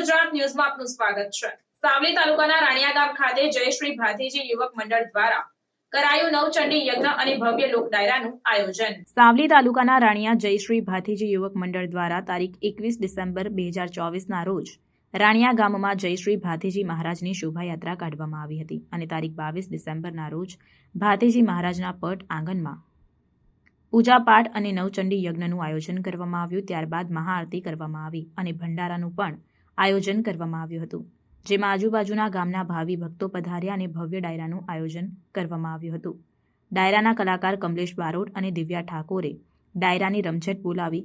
ગુજરાત ન્યૂઝમાં આપનું સ્વાગત છે। સાવલી તાલુકાના રાણિયા ગામ ખાતે જય શ્રી ભાથીજી યુવક મંડળ દ્વારા કરાયું નવચંડી યજ્ઞ અને ભવ્ય લોક ડાયરાનું આયોજન। સાવલી તાલુકાના રાણિયા જય શ્રી ભાથીજી યુવક મંડળ દ્વારા તારીખ 21 ડિસેમ્બર 2024ના રોજ રાણિયા ગામમાં જય શ્રી ભાથીજી મહારાજની શોભાયાત્રા કાઢવામાં આવી હતી અને તારીખ 22 ડિસેમ્બરના રોજ ભાથીજી મહારાજના પટ આંગણમાં પૂજાપાઠ અને નવચંડી યજ્ઞનું આયોજન કરવામાં આવ્યું। ત્યારબાદ મહાઆરતી કરવામાં આવી અને ભંડારાનું પણ આયોજન કરવામાં આવ્યું હતું, જેમાં આજુબાજુના ગામના ભાવિ ભક્તો પધાર્યા અને ભવ્ય ડાયરાનું આયોજન કરવામાં આવ્યું હતું। ડાયરાના કલાકાર કમલેશ બારોટ અને દિવ્યા ઠાકોરે ડાયરાની રમઝટ બોલાવી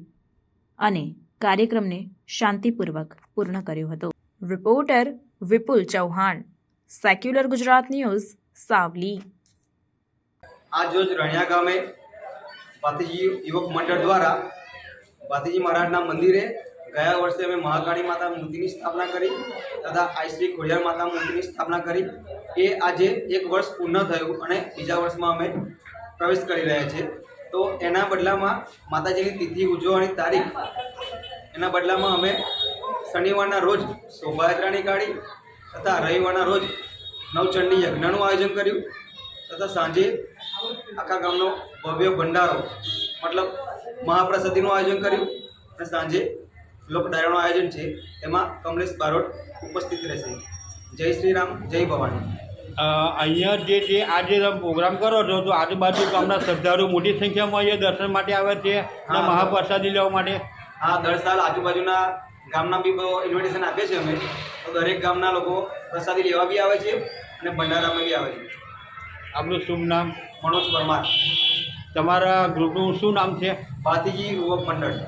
અને કાર્યક્રમને શાંતિપૂર્વક પૂર્ણ કર્યો હતો। રિપોર્ટર વિપુલ ચૌહાણ, સેક્યુલર ગુજરાત ન્યૂઝ, સાવલી। आज रोज रणिया गाँव में भातीजी युवक मंडल द्वारा भातीजी महाराजना मंदिरे गया वर्षे अमे महाकाली माता मूर्ति स्थापना करी तथा आई श्री खोडियार माता मूर्ति स्थापना करी। ए आजे एक वर्ष पूर्ण थयुं अने बीजा वर्षमां अमे प्रवेश करी रह्या छीए। तो एना बदलामां माताजीनी तिथि उजववानी तारीख एना बदलामां अमे शनिवारना रोज शोभायात्रा निकाળી तथा रविवारना रोज नवचंडी यज्ञનું आयोजन कर्युं तथा सांजे आखा गामनो भव्य भंडारो मतलब महाप्रसादीનું आयोजन कर्युं અને सांजे लोक डायराનું आयोजन છે। એમાં કમલેશ બારોટ ઉપસ્થિત રહેશે। જય શ્રી રામ, જય ભવાની। અહીંયા જે આજે પ્રોગ્રામ કરો છો તો આજુબાજુ ગામના શ્રદ્ધાળુ મોટી સંખ્યામાં અહીંયા દર્શન માટે આવે છે અને મહાપ્રસાદી લેવા માટે। હા, દર સાલ આજુબાજુના ગામના બી ઇન્વિટેશન આપે છે અમે, તો દરેક ગામના લોકો પ્રસાદી લેવા બી આવે છે અને ભંડારામાં બી આવે છે। આપનું શુભ નામ? મનોજ પરમાર। તમારા ગ્રુપનું શું નામ છે? ભાતીજી યુવક મંડળ।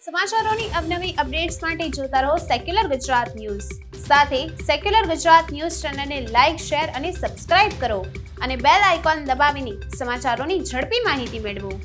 સમાચારોની અવનવી અપડેટ્સ માટે જોતા રહો સેક્યુલર ગુજરાત ન્યૂઝ. સાથે સેક્યુલર ગુજરાત ન્યૂઝ ચેનલને લાઇક, શેર અને સબસ્ક્રાઇબ કરો અને બેલ આઇકોન દબાવીને સમાચારોની ઝડપી માહિતી મેળવો.